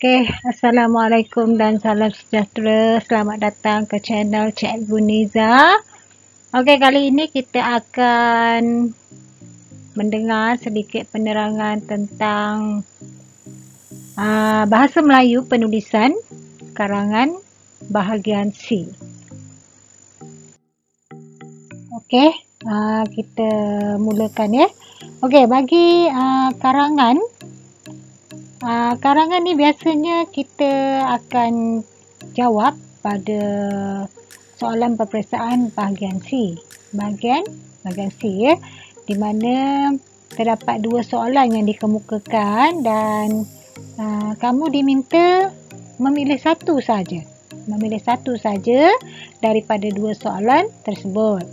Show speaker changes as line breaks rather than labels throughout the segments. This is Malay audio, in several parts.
Assalamualaikum dan salam sejahtera. Selamat datang ke channel Cikgu Niza. Kali ini kita akan mendengar sedikit penerangan tentang bahasa Melayu penulisan karangan bahagian C. Kita mulakan ya. Bagi karangan ni biasanya kita akan jawab pada soalan peperiksaan bahagian C. Bahagian C ya. Di mana terdapat dua soalan yang dikemukakan dan kamu diminta memilih satu saja. Memilih satu saja daripada dua soalan tersebut.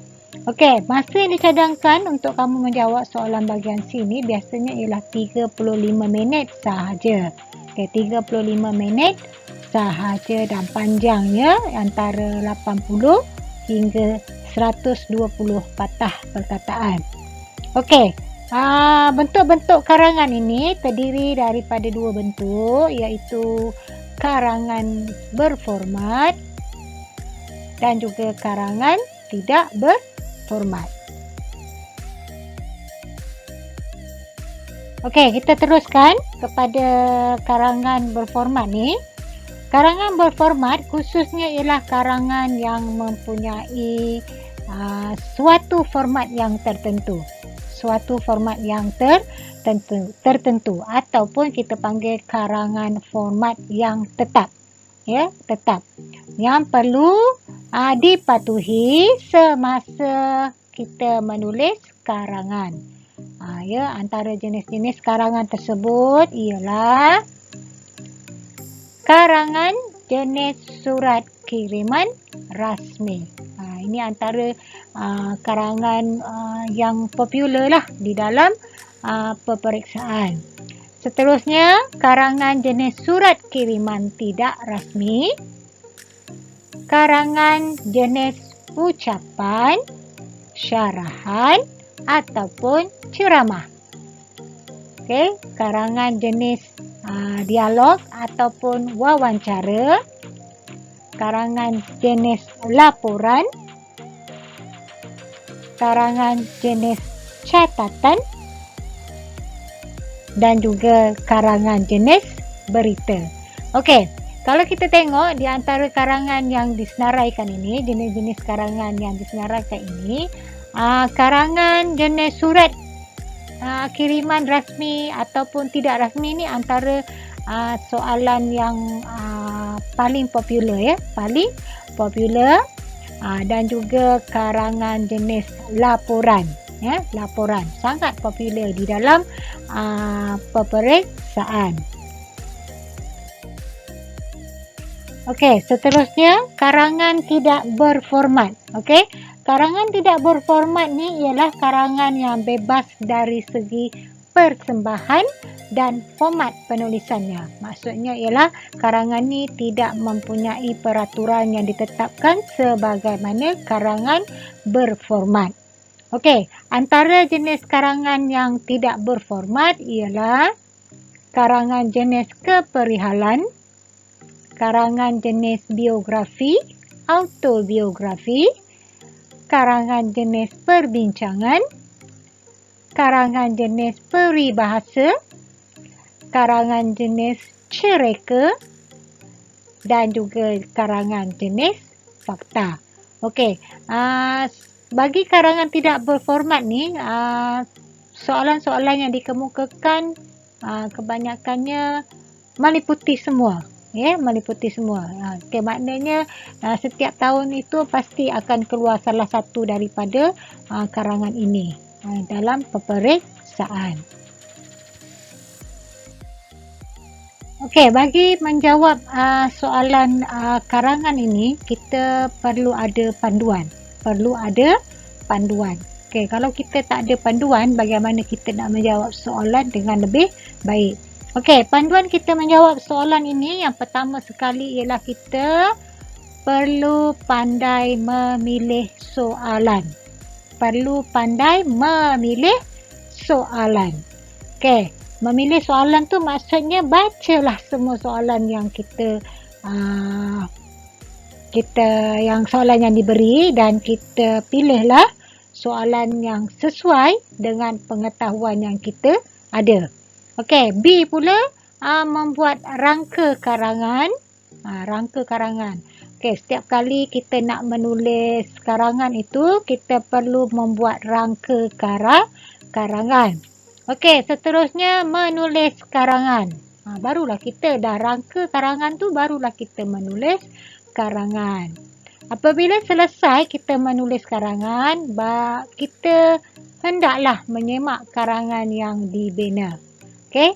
Masa yang dicadangkan untuk kamu menjawab soalan bahagian C ni biasanya ialah 35 minit sahaja. 35 minit sahaja dan panjangnya antara 80 hingga 120 patah perkataan. Bentuk-bentuk karangan ini terdiri daripada dua bentuk, iaitu karangan berformat dan juga karangan tidak berformat. Kita teruskan kepada karangan berformat ni. Karangan berformat khususnya ialah karangan yang mempunyai suatu format yang tertentu. Suatu format yang tertentu ataupun kita panggil karangan format yang tetap. Tetap. Yang perlu dipatuhi semasa kita menulis karangan. Antara jenis-jenis karangan tersebut ialah karangan jenis surat kiriman rasmi. Ini antara karangan yang popular lah di dalam peperiksaan. Seterusnya, karangan jenis surat kiriman tidak rasmi, karangan jenis ucapan, syarahan ataupun ceramah. Karangan jenis dialog ataupun wawancara, karangan jenis laporan, karangan jenis catatan dan juga karangan jenis berita. Kalau kita tengok di antara karangan yang disenaraikan ini, jenis-jenis karangan yang disenaraikan ini, karangan jenis surat kiriman rasmi ataupun tidak rasmi ini antara soalan yang paling popular paling popular, dan juga karangan jenis laporan. Laporan sangat popular di dalam peperiksaan. Seterusnya karangan tidak berformat. Karangan tidak berformat ni ialah karangan yang bebas dari segi persembahan dan format penulisannya. Maksudnya ialah karangan ni tidak mempunyai peraturan yang ditetapkan sebagaimana karangan berformat. Antara jenis karangan yang tidak berformat ialah karangan jenis keperihalan, karangan jenis biografi, autobiografi, karangan jenis perbincangan, karangan jenis peribahasa, karangan jenis cereka dan juga karangan jenis fakta. Bagi karangan tidak berformat ni, soalan-soalan yang dikemukakan kebanyakannya meliputi semua. Meliputi semua. Maknanya setiap tahun itu pasti akan keluar salah satu daripada karangan ini dalam peperiksaan. Bagi menjawab soalan karangan ini, kita perlu ada panduan. Kalau kita tak ada panduan, bagaimana kita nak menjawab soalan dengan lebih baik? Panduan kita menjawab soalan ini, yang pertama sekali ialah kita perlu pandai memilih soalan. Memilih soalan tu maksudnya bacalah semua soalan yang yang soalan yang diberi dan kita pilihlah soalan yang sesuai dengan pengetahuan yang kita ada. Okey, B pula membuat rangka karangan. Rangka karangan. Okey, setiap kali kita nak menulis karangan itu, kita perlu membuat rangka karangan. Okey, seterusnya menulis karangan. Barulah kita dah rangka karangan tu, barulah kita menulis karangan. Apabila selesai kita menulis karangan, kita hendaklah menyemak karangan yang dibina. Okey?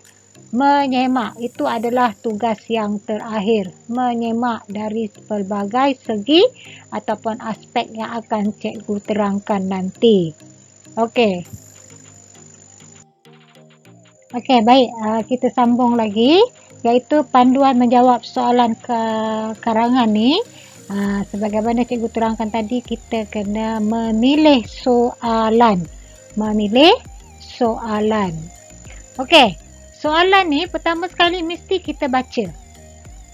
Menyemak itu adalah tugas yang terakhir. Menyemak dari pelbagai segi ataupun aspek yang akan cikgu terangkan nanti. Okey. Okey, baik. Kita sambung lagi, iaitu panduan menjawab soalan karangan ni. Sebagaimana cikgu terangkan tadi, kita kena memilih soalan. Memilih soalan. Okey, soalan ni pertama sekali mesti kita baca.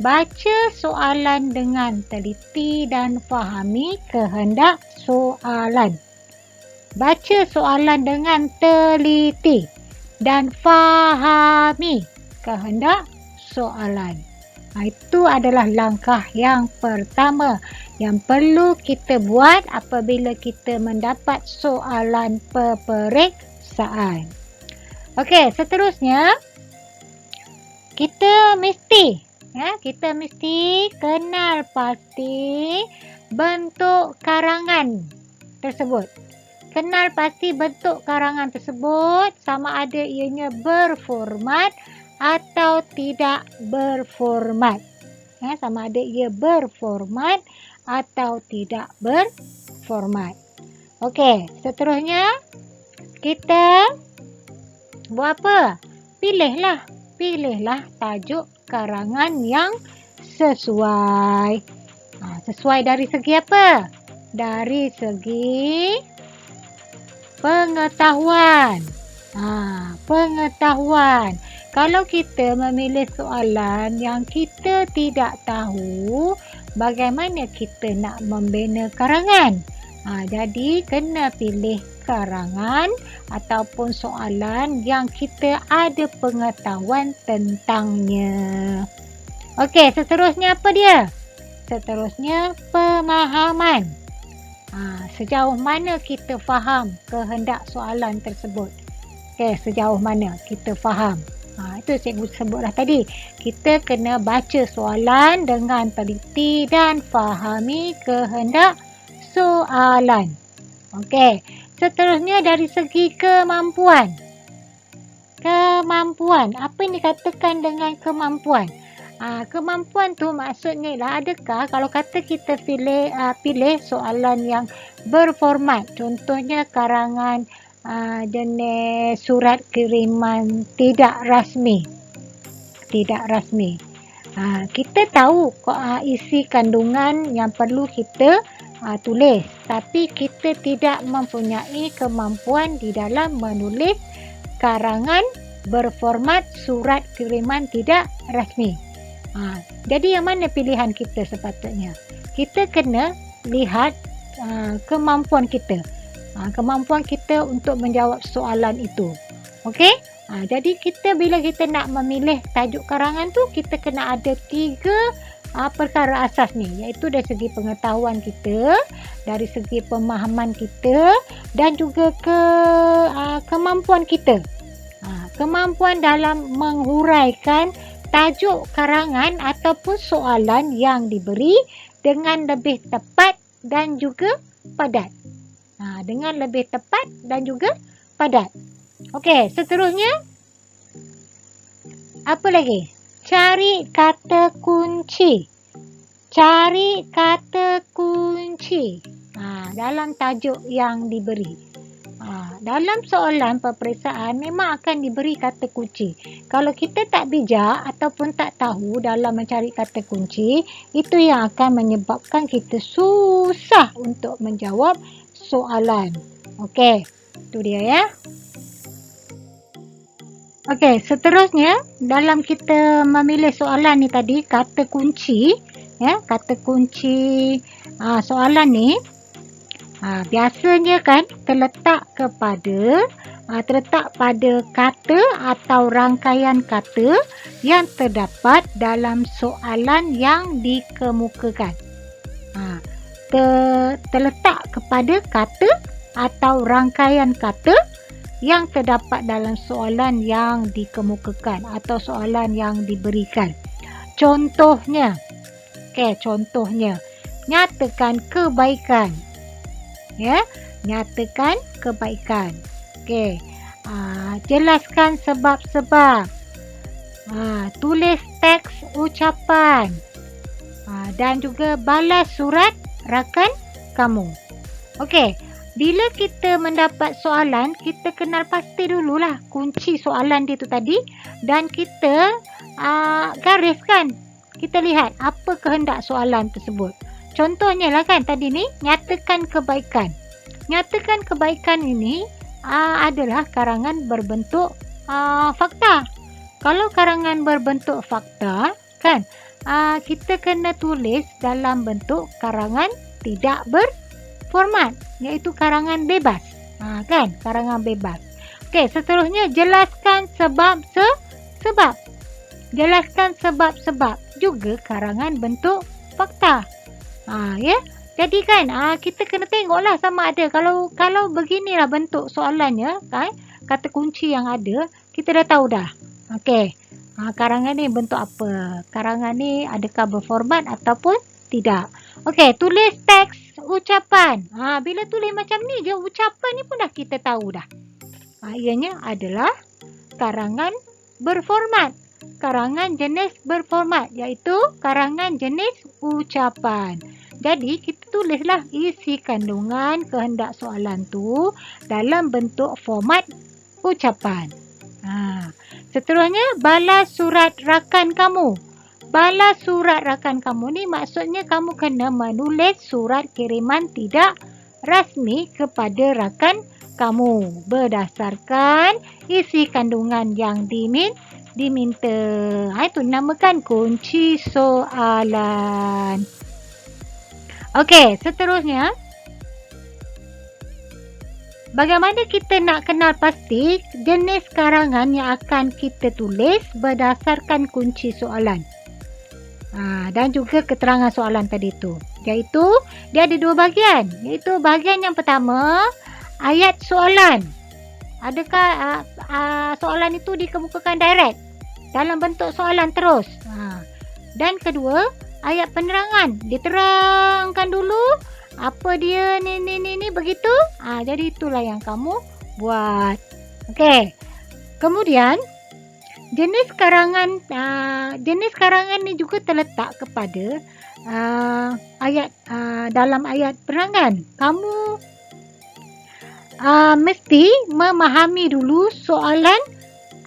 Baca soalan dengan teliti dan fahami kehendak soalan. Baca soalan dengan teliti dan fahami kehendak soalan. Itu adalah langkah yang pertama yang perlu kita buat apabila kita mendapat soalan peperiksaan. Okey, seterusnya kita mesti kenal pasti bentuk karangan tersebut. Kenal pasti bentuk karangan tersebut, sama ada ianya berformat atau tidak berformat. Sama ada ia berformat atau tidak berformat. Okey, seterusnya kita buat apa? Pilihlah tajuk karangan yang sesuai. Sesuai dari segi apa? Dari segi pengetahuan. Pengetahuan. Kalau kita memilih soalan yang kita tidak tahu, bagaimana kita nak membina karangan? Jadi kena pilih karangan ataupun soalan yang kita ada pengetahuan tentangnya. Okey, seterusnya apa dia? Seterusnya pemahaman. Sejauh mana kita faham kehendak soalan tersebut? Okey, sejauh mana kita faham? Itu cikgu sebutlah tadi. Kita kena baca soalan dengan teliti dan fahami kehendak soalan. Okey, seterusnya dari segi kemampuan. Kemampuan. Apa yang dikatakan dengan kemampuan? Kemampuan tu maksudnya lah, adakah kalau kata kita pilih soalan yang berformat, contohnya karangan jenis surat kiriman tidak rasmi. Kita tahu isi kandungan yang perlu kita tulis, tapi kita tidak mempunyai kemampuan di dalam menulis karangan berformat surat kiriman tidak rasmi. Jadi yang mana pilihan kita sepatutnya? Kita kena lihat kemampuan kita. Kemampuan kita untuk menjawab soalan itu. Okey? Jadi bila kita nak memilih tajuk karangan tu, kita kena ada 3 perkara asas ni, iaitu dari segi pengetahuan kita, dari segi pemahaman kita dan juga kemampuan kita. Kemampuan dalam menghuraikan tajuk karangan ataupun soalan yang diberi dengan lebih tepat dan juga padat. Dengan lebih tepat dan juga padat. Okey, seterusnya apa lagi? Cari kata kunci. Cari kata kunci dalam tajuk yang diberi. Dalam soalan peperiksaan memang akan diberi kata kunci. Kalau kita tak bijak ataupun tak tahu dalam mencari kata kunci, itu yang akan menyebabkan kita susah untuk menjawab soalan. Okey, itu dia ya. Okey, seterusnya dalam kita memilih soalan ni tadi, kata kunci, ya, kata kunci soalan ni biasanya kan terletak pada kata atau rangkaian kata yang terdapat dalam soalan yang dikemukakan. Terletak kepada kata atau rangkaian kata yang terdapat dalam soalan yang dikemukakan atau soalan yang diberikan. Contohnya, nyatakan kebaikan. Ya, nyatakan kebaikan. Jelaskan sebab-sebab. Tulis teks ucapan. Dan juga balas surat rakan kamu. Okey. Bila kita mendapat soalan, kita kenal pasti dululah kunci soalan dia tu tadi dan kita gariskan. Kita lihat apa kehendak soalan tersebut. Contohnya lah kan tadi ni, nyatakan kebaikan. Nyatakan kebaikan ini adalah karangan berbentuk fakta. Kalau karangan berbentuk fakta, kan, kita kena tulis dalam bentuk karangan tidak berformat, iaitu karangan bebas. Kan, karangan bebas. Okey, seterusnya jelaskan sebab-sebab. Jelaskan sebab-sebab juga karangan bentuk fakta. Ya. Jadi kan kita kena tengoklah sama ada kalau beginilah bentuk soalannya, kan, kata kunci yang ada, kita dah tahu dah. Okey. Karangan ni bentuk apa? Karangan ni adakah berformat ataupun tidak? Okey, tulis teks ucapan. Bila tulis macam ni je, ucapan ni pun dah kita tahu dah. Ianya adalah karangan berformat. Karangan jenis berformat, iaitu karangan jenis ucapan. Jadi, kita tulislah isi kandungan kehendak soalan tu dalam bentuk format ucapan. Seterusnya, balas surat rakan kamu. Balas surat rakan kamu ni maksudnya kamu kena menulis surat kiriman tidak rasmi kepada rakan kamu berdasarkan isi kandungan yang diminta. Itu dinamakan kunci soalan. Okey, seterusnya, bagaimana kita nak kenal pasti jenis karangan yang akan kita tulis berdasarkan kunci soalan dan juga keterangan soalan tadi tu. Iaitu, dia ada dua bahagian. Iaitu bahagian yang pertama, ayat soalan. Adakah soalan itu dikemukakan direct dalam bentuk soalan terus? Dan kedua, ayat penerangan. Diterangkan dulu apa dia ni begitu. Jadi itulah yang kamu buat. Okey. Kemudian jenis karangan ni juga terletak kepada ayat dalam ayat penerangan. Kamu mesti memahami dulu soalan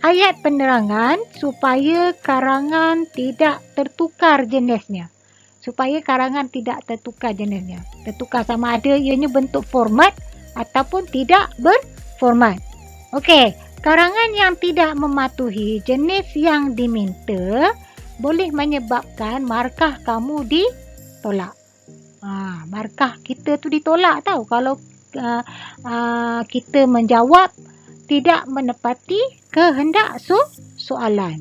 ayat penerangan supaya karangan tidak tertukar jenisnya. Tertukar sama ada ianya bentuk format ataupun tidak berformat. Okey, karangan yang tidak mematuhi jenis yang diminta boleh menyebabkan markah kamu ditolak. Markah kita tu ditolak tau kalau kita menjawab tidak menepati kehendak soalan.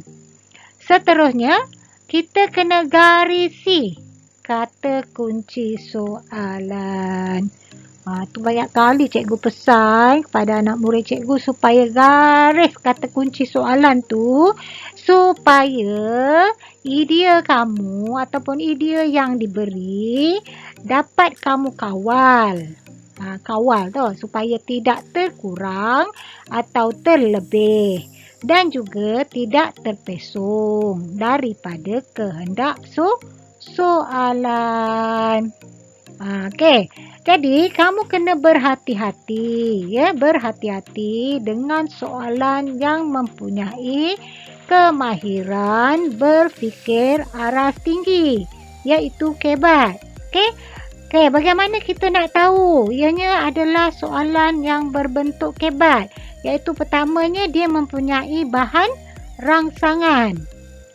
Seterusnya, kita kena garisi kata kunci soalan. Tu banyak kali cikgu pesan kepada anak murid cikgu supaya garis kata kunci soalan tu supaya idea kamu ataupun idea yang diberi dapat kamu kawal. Kawal tu supaya tidak terkurang atau terlebih dan juga tidak terpesong daripada kehendak soalan. Okey. Jadi kamu kena berhati-hati dengan soalan yang mempunyai kemahiran berfikir aras tinggi, iaitu kebat. Okey. Okey, bagaimana kita nak tahu? Ianya adalah soalan yang berbentuk kebat. Iaitu pertamanya dia mempunyai bahan rangsangan.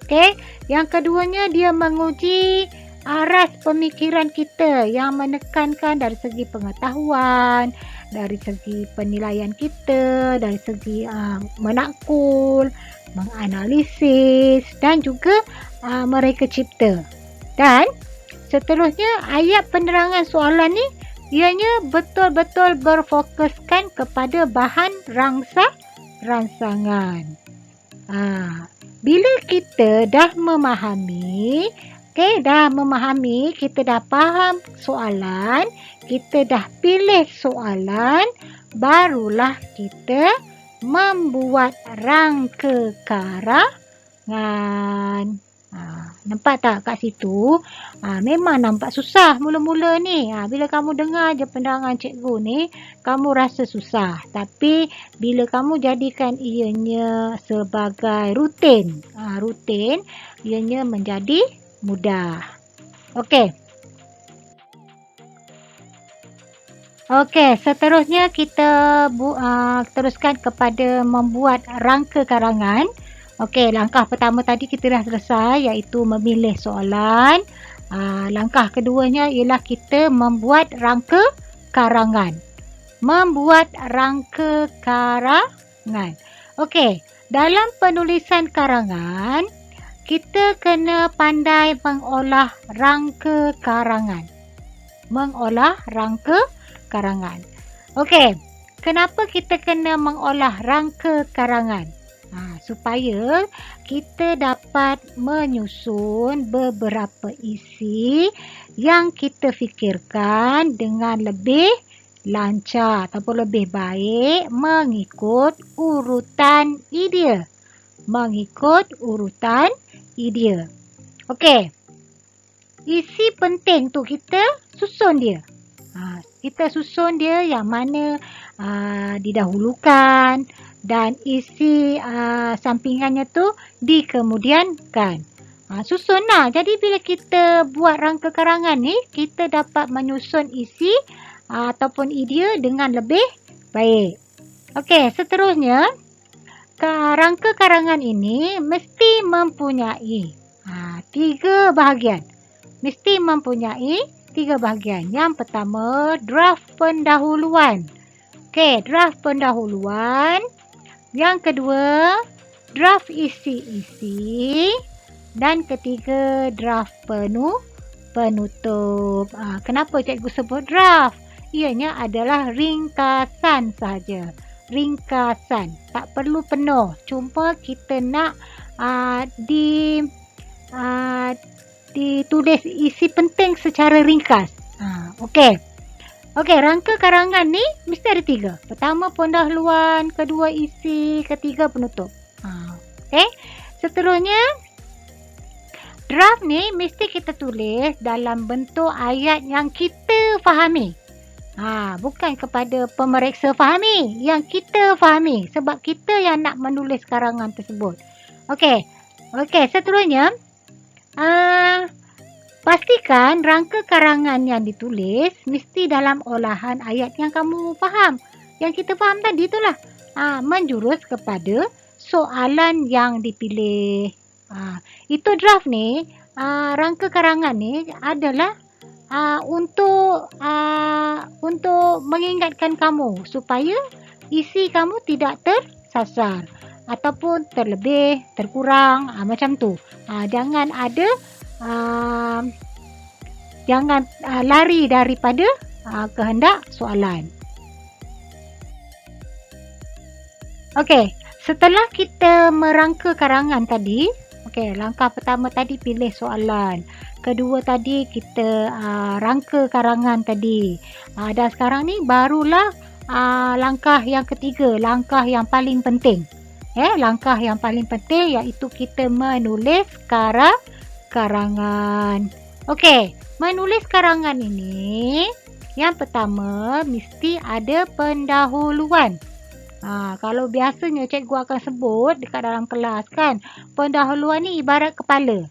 Okey, yang keduanya dia menguji aras pemikiran kita yang menekankan dari segi pengetahuan, dari segi penilaian kita, dari segi menakul, menganalisis dan juga mereka cipta. Dan seterusnya ayat penerangan soalan ni ianya betul-betul berfokuskan kepada bahan rangsangan. Bila kita dah memahami, kita dah faham soalan, kita dah pilih soalan, barulah kita membuat rangka karangan. Nampak tak kat situ? Memang nampak susah mula-mula ni. Bila kamu dengar je penerangan cikgu ni, kamu rasa susah. Tapi bila kamu jadikan ianya sebagai rutin, ianya menjadi mudah. Okey. Okey, seterusnya kita teruskan kepada membuat rangka karangan. Okey, langkah pertama tadi kita dah selesai, iaitu memilih soalan. Langkah keduanya ialah kita membuat rangka karangan. Okey, dalam penulisan karangan, kita kena pandai mengolah rangka karangan. Okey, kenapa kita kena mengolah rangka karangan? Supaya kita dapat menyusun beberapa isi yang kita fikirkan dengan lebih lancar ataupun lebih baik mengikut urutan idea. Okey. Isi penting tu kita susun dia. Kita susun dia yang mana didahulukan dan isi sampingannya tu dikemudiankan. Susunlah. Jadi bila kita buat rangka karangan ni, kita dapat menyusun isi ataupun idea dengan lebih baik. Okey, seterusnya rangka karangan ini mesti mempunyai 3 bahagian. Yang pertama, draft pendahuluan. Okey, draft pendahuluan. Yang kedua, draft isi-isi. Dan ketiga, draft penutup. Kenapa cikgu sebut draft? Ianya adalah ringkasan sahaja. Ringkasan. Tak perlu penuh. Cuma kita nak ditulis isi penting secara ringkas. Okey, rangka karangan ni mesti ada 3. Pertama pendahuluan, kedua isi, ketiga penutup. Okey. Seterusnya draft ni mesti kita tulis dalam bentuk ayat yang kita fahami. Bukan kepada pemeriksa fahami, yang kita fahami sebab kita yang nak menulis karangan tersebut. Okey, seterusnya pastikan rangka karangan yang ditulis mesti dalam olahan ayat yang kamu faham. Yang kita faham tadi itulah. Menjurus kepada soalan yang dipilih. Itu draft ni, rangka karangan ni adalah untuk mengingatkan kamu supaya isi kamu tidak tersasar ataupun terlebih, terkurang, macam tu. Jangan lari daripada kehendak soalan. Okey, setelah kita merangka karangan tadi, langkah pertama tadi pilih soalan. Kedua tadi kita rangka karangan tadi. Dan sekarang ni barulah langkah yang ketiga, langkah yang paling penting. Langkah yang paling penting iaitu kita menulis karangan. Okey, menulis karangan ini yang pertama mesti ada pendahuluan. Kalau biasanya cikgu akan sebut dekat dalam kelas kan, pendahuluan ni ibarat kepala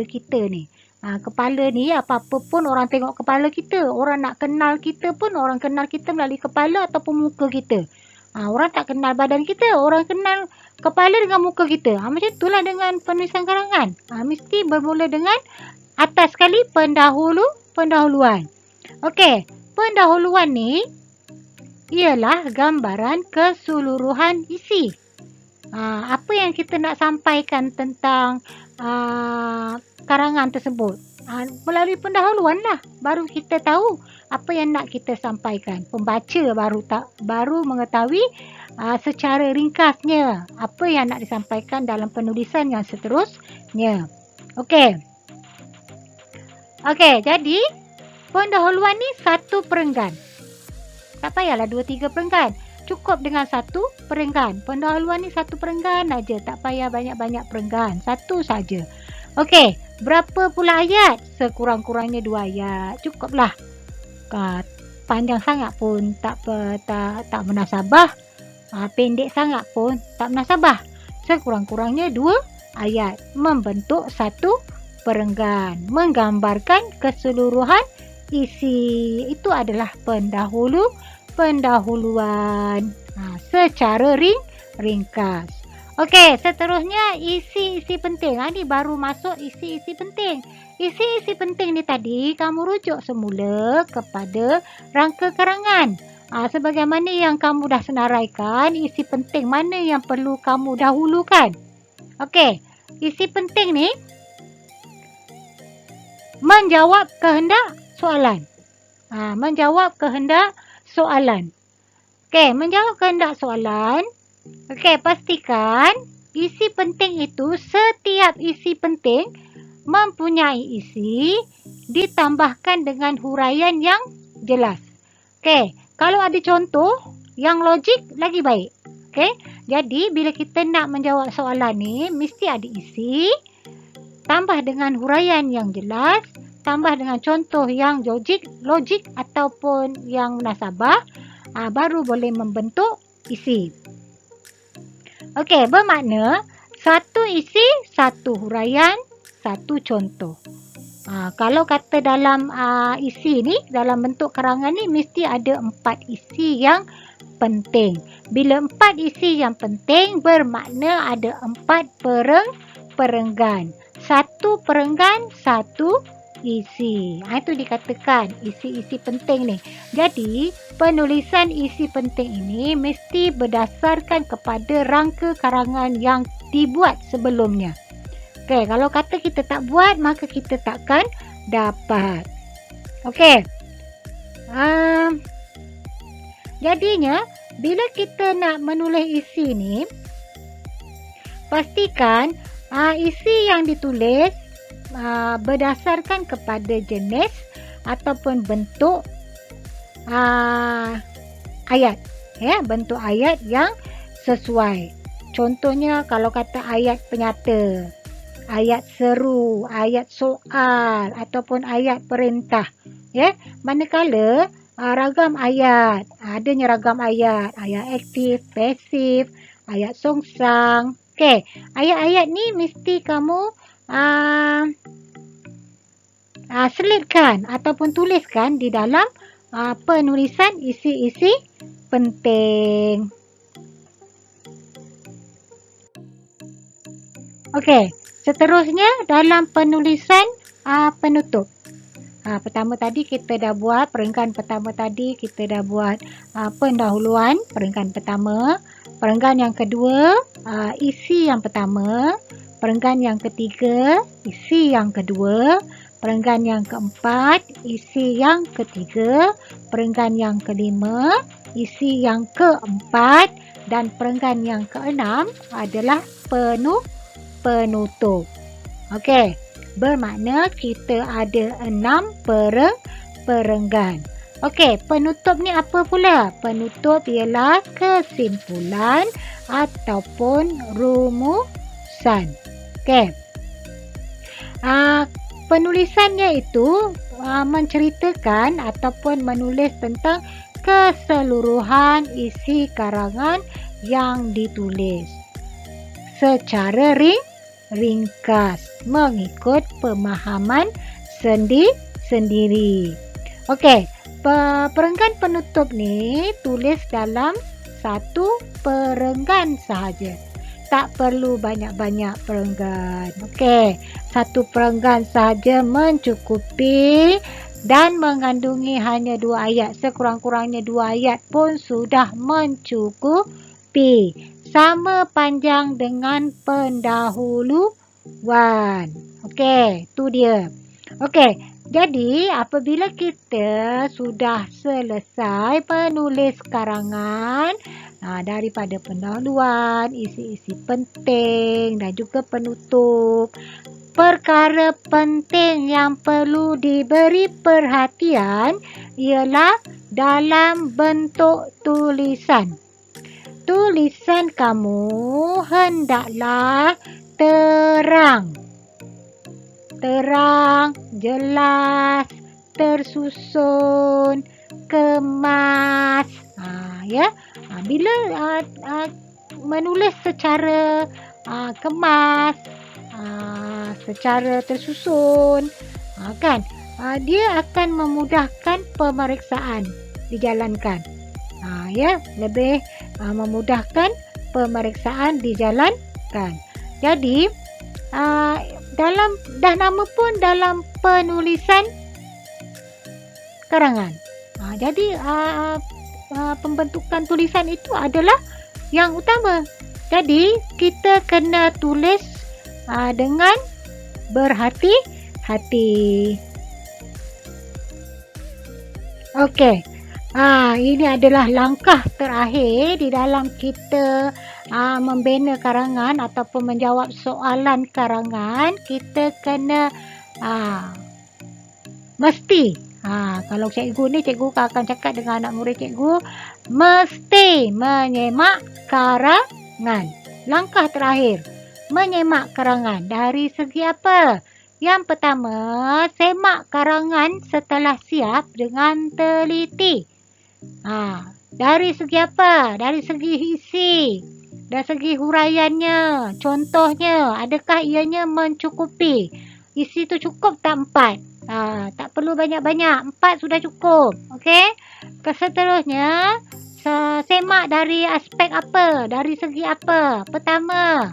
kita ni. Kepala ni apa-apa pun orang tengok kepala kita. Orang nak kenal kita pun orang kenal kita melalui kepala ataupun muka kita. Orang tak kenal badan kita, orang kenal kepala dengan muka kita. Macam itulah dengan penulisan karangan. Mesti bermula dengan atas sekali pendahuluan. Okey, pendahuluan ni ialah gambaran keseluruhan isi. Apa yang kita nak sampaikan tentang karangan tersebut. Melalui pendahuluan lah baru kita tahu apa yang nak kita sampaikan. Pembaca baru mengetahui secara ringkasnya apa yang nak disampaikan dalam penulisan yang seterusnya. Okey, jadi pendahuluan ni satu perenggan. Tak payahlah 2-3 perenggan. Cukup dengan satu perenggan. Pendahuluan ni satu perenggan aja, tak payah banyak-banyak perenggan. Satu saja. Okey, berapa pula ayat? Sekurang-kurangnya 2 ayat. Cukuplah. Panjang sangat pun tak munasabah. Pendek sangat pun tak munasabah. Sekurang-kurangnya 2 ayat. Membentuk satu perenggan. Menggambarkan keseluruhan isi. Itu adalah pendahuluan secara ringkas. Okey, seterusnya isi-isi penting. Ni baru masuk isi-isi penting. Isi-isi penting ni tadi kamu rujuk semula kepada rangka karangan. Sebagaimana yang kamu dah senaraikan, isi penting mana yang perlu kamu dahulukan. Okey, isi penting ni menjawab kehendak soalan. Menjawab kehendak soalan. Okey, menjawab kehendak soalan. Okey, pastikan isi penting itu, setiap isi penting mempunyai isi ditambahkan dengan huraian yang jelas. Okey, kalau ada contoh yang logik lagi baik. Okey, jadi bila kita nak menjawab soalan ni mesti ada isi tambah dengan huraian yang jelas, tambah dengan contoh yang logik ataupun yang munasabah, baru boleh membentuk isi. Okey, bermakna satu isi, satu huraian, satu contoh. Kalau kata dalam isi ni, dalam bentuk karangan ni mesti ada 4 isi yang penting. Bila 4 isi yang penting bermakna ada 4 perenggan. Satu perenggan, satu isi. Itu dikatakan isi-isi penting ni. Jadi, penulisan isi penting ini mesti berdasarkan kepada rangka karangan yang dibuat sebelumnya. Okey, kalau kata kita tak buat, maka kita takkan dapat. Okey. Jadinya, bila kita nak menulis isi ni, pastikan isi yang ditulis berdasarkan kepada jenis ataupun bentuk ayat. Bentuk ayat yang sesuai. Contohnya kalau kata ayat penyata, ayat seru, ayat soal ataupun ayat perintah. Manakala ragam ayat, adanya ragam ayat, ayat aktif, pasif, ayat songsang. Okey, ayat-ayat ni mesti kamu selitkan ataupun tuliskan di dalam penulisan isi-isi penting. Okey, seterusnya dalam penulisan penutup. Pertama tadi kita dah buat, perenggan pertama tadi kita dah buat pendahuluan, perenggan pertama. Perenggan yang kedua, isi yang pertama. Perenggan yang ketiga, isi yang kedua. Perenggan yang keempat, isi yang ketiga. Perenggan yang kelima, isi yang keempat. Dan perenggan yang keenam adalah penutup. Okey, bermakna kita ada 6 perenggan. Okey, penutup ni apa pula? Penutup ialah kesimpulan ataupun rumusan. Okey. Penulisannya itu menceritakan ataupun menulis tentang keseluruhan isi karangan yang ditulis secara ringkas mengikut pemahaman sendiri. Okey, perenggan penutup ni tulis dalam satu perenggan sahaja. Tak perlu banyak-banyak perenggan. Okey, satu perenggan sahaja mencukupi dan mengandungi hanya 2 ayat. Sekurang-kurangnya 2 ayat pun sudah mencukupi. Sama panjang dengan pendahuluan. Okey, tu dia. Okey, jadi apabila kita sudah selesai penulis karangan daripada pendahuluan, isi-isi penting dan juga penutup, perkara penting yang perlu diberi perhatian ialah dalam bentuk tulisan. Tulisan kamu hendaklah terang, jelas, tersusun, kemas. Bila menulis secara kemas, secara tersusun, kan, dia akan memudahkan pemeriksaan dijalankan. Lebih memudahkan pemeriksaan dijalankan. Jadi dah nama pun dalam penulisan karangan. Jadi pembentukan tulisan itu adalah yang utama. Jadi kita kena tulis dengan berhati-hati. Okey. Ini adalah langkah terakhir di dalam kita membina karangan ataupun menjawab soalan karangan. Kita kena mesti, kalau cikgu ni, cikgu akan cakap dengan anak murid cikgu, mesti menyemak karangan. Langkah terakhir, menyemak karangan. Dari segi apa? Yang pertama, semak karangan setelah siap dengan teliti. Dari segi apa? Dari segi isi, dari segi huraiannya, contohnya, adakah ianya mencukupi? Isi tu cukup tak 4? Tak perlu banyak-banyak, 4 sudah cukup. Okey. Seterusnya, semak dari aspek apa? Dari segi apa? Pertama,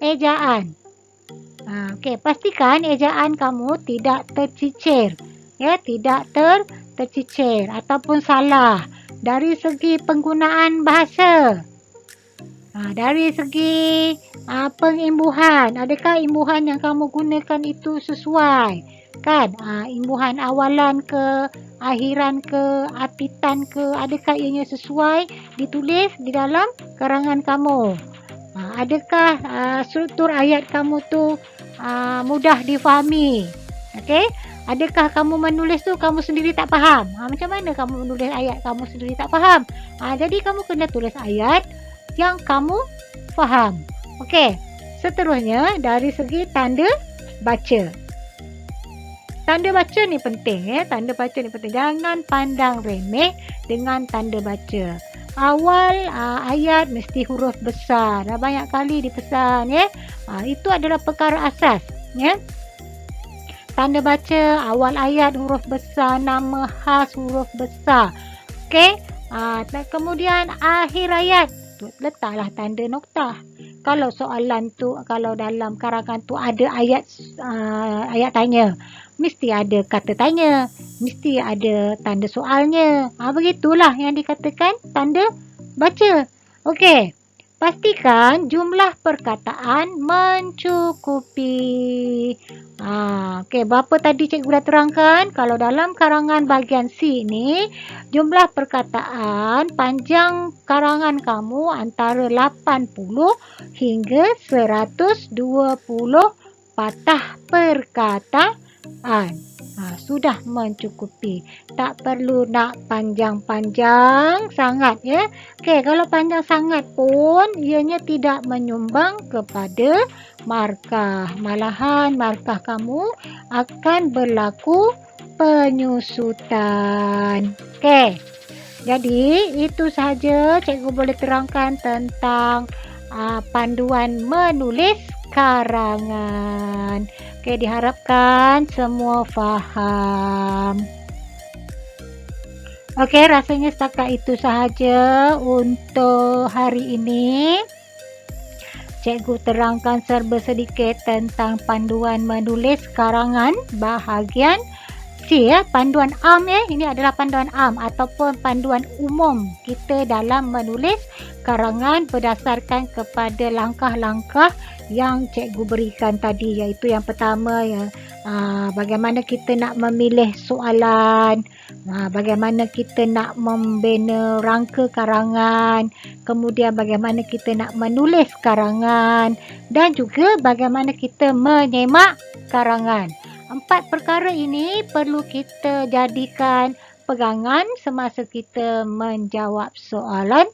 ejaan. Okey, pastikan ejaan kamu tidak tercicir. Tidak tercicir ataupun salah. Dari segi penggunaan bahasa, dari segi pengimbuhan, adakah imbuhan yang kamu gunakan itu sesuai, kan? Imbuhan awalan ke, akhiran ke, apitan ke, adakah ianya sesuai ditulis di dalam karangan kamu? Adakah struktur ayat kamu tu mudah difahami? Okey? Adakah kamu menulis tu kamu sendiri tak faham? Macam mana kamu menulis ayat kamu sendiri tak faham? Jadi kamu kena tulis ayat yang kamu faham. Okey. Seterusnya, dari segi tanda baca. Tanda baca ni penting. Tanda baca ni penting. Jangan pandang remeh dengan tanda baca. Awal ayat mesti huruf besar. Dah banyak kali dipesan. Itu adalah perkara asas. Tanda baca, awal ayat huruf besar, nama khas huruf besar. Okey. Kemudian akhir ayat, letaklah tanda noktah. Kalau soalan tu, kalau dalam karangan tu ada ayat tanya, mesti ada kata tanya, mesti ada tanda soalnya. Begitulah yang dikatakan tanda baca. Okey. Pastikan jumlah perkataan mencukupi. Okey, berapa tadi cikgu dah terangkan? Kalau dalam karangan bahagian C ni, jumlah perkataan panjang karangan kamu antara 80 hingga 120 patah perkataan. Sudah mencukupi. Tak perlu nak panjang-panjang sangat. Okey, kalau panjang sangat pun ianya tidak menyumbang kepada markah. Malahan markah kamu akan berlaku penyusutan. Okey. Jadi itu sahaja cikgu boleh terangkan tentang panduan menulis karangan. Okey, diharapkan semua faham. Okey, rasanya setakat itu sahaja untuk hari ini. Cikgu terangkan serba sedikit tentang panduan menulis karangan bahagian C ya, panduan am ya. Ini adalah panduan am ataupun panduan umum kita dalam menulis karangan berdasarkan kepada langkah-langkah yang cikgu berikan tadi, iaitu yang pertama ya, bagaimana kita nak memilih soalan, bagaimana kita nak membina rangka karangan, kemudian bagaimana kita nak menulis karangan, dan juga bagaimana kita menyemak karangan. 4 perkara ini perlu kita jadikan pegangan semasa kita menjawab soalan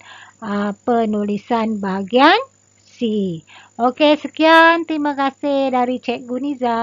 penulisan bahagian C. Okey, sekian. Terima kasih dari Cikgu Niza.